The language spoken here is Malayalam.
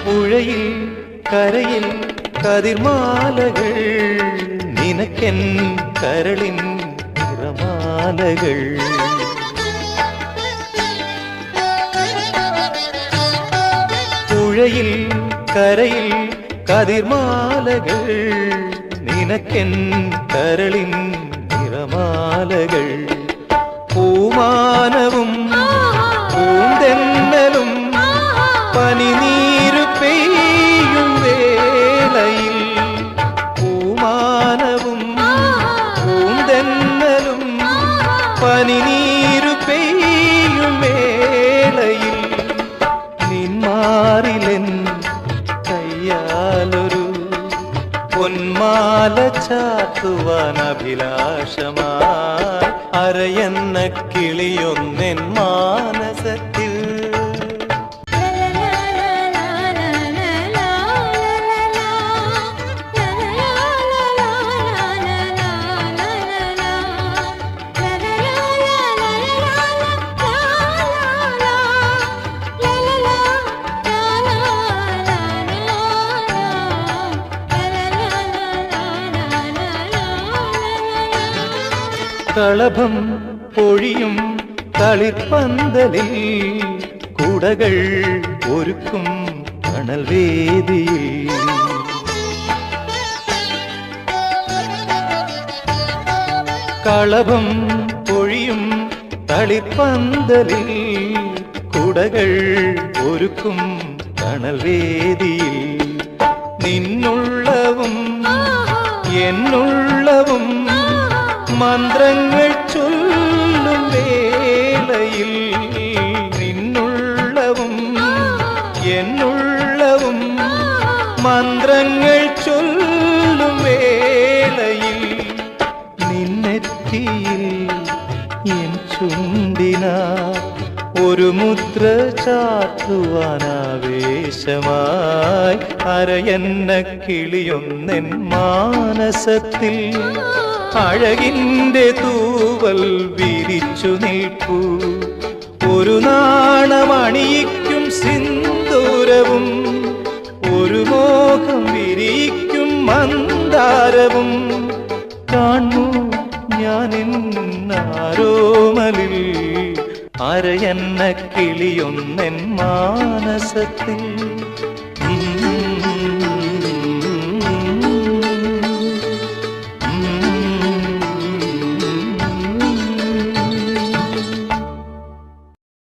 പുഴയിൽ കരയിൽ കതിർമാലകൾ നിനക്കെൻ കരളിൻ നിറമാലകൾ പുഴയിൽ കരയിൽ കതിർമാലകൾ നിനക്കെൻ കരളിൻ നിറമാലകൾ പൂമാനവും പൂന്തെന്നലും പനിനീരു പെയ്യും വേളയിൽ പൂമാനവും പൂന്തെന്നലും പനിനീരു പെയ്യും വേളയിൽ നിന്മാറിലെൻ കയ്യാലൊരു പൊന്മാല ചാത്തുവാൻ അഭിലാഷമായി അരയെന്ന കിളിയൊന്നെൻ മാനസത്തിൽ കളഭം പൊഴിയും കളിപ്പന്തലിൽ കുടകൾ ഒരുക്കും കണൽവേദിയിൽ കളഭം പൊഴിയും കളിപ്പന്തലിൽ കുടകൾ ഒരുക്കും കണൽവേദിയിൽ നിന്നുള്ളവും എന്നുള്ളവും മന്ത്രങ്ങൾ ചൊല്ലും വേളയിൽ നിന്നുള്ളവും എന്നുള്ളവും മന്ത്രങ്ങൾ ചൊല്ലും വേളയിൽ നിന്നെത്തിയിൽ എൻ ചുണ്ടിനാ ഒരു മുദ്ര ചാത്തുവാനാവേശമായി അരയെന്ന കിളിയൊന്നെൻ മാനസത്തിൽ അഴകിൻ്റെ തൂവൽ വിരിച്ചു നിൽപ്പൂ ഒരു നാണമണിയിക്കും സിന്ദൂരവും ഒരു മോഹം വിരിയിക്കും മന്ദാരവും കാണൂ ഞാനെന്നാരോമലിൽ അരയെന്ന കിളിയൊന്നെൻ മാനസത്തിൽ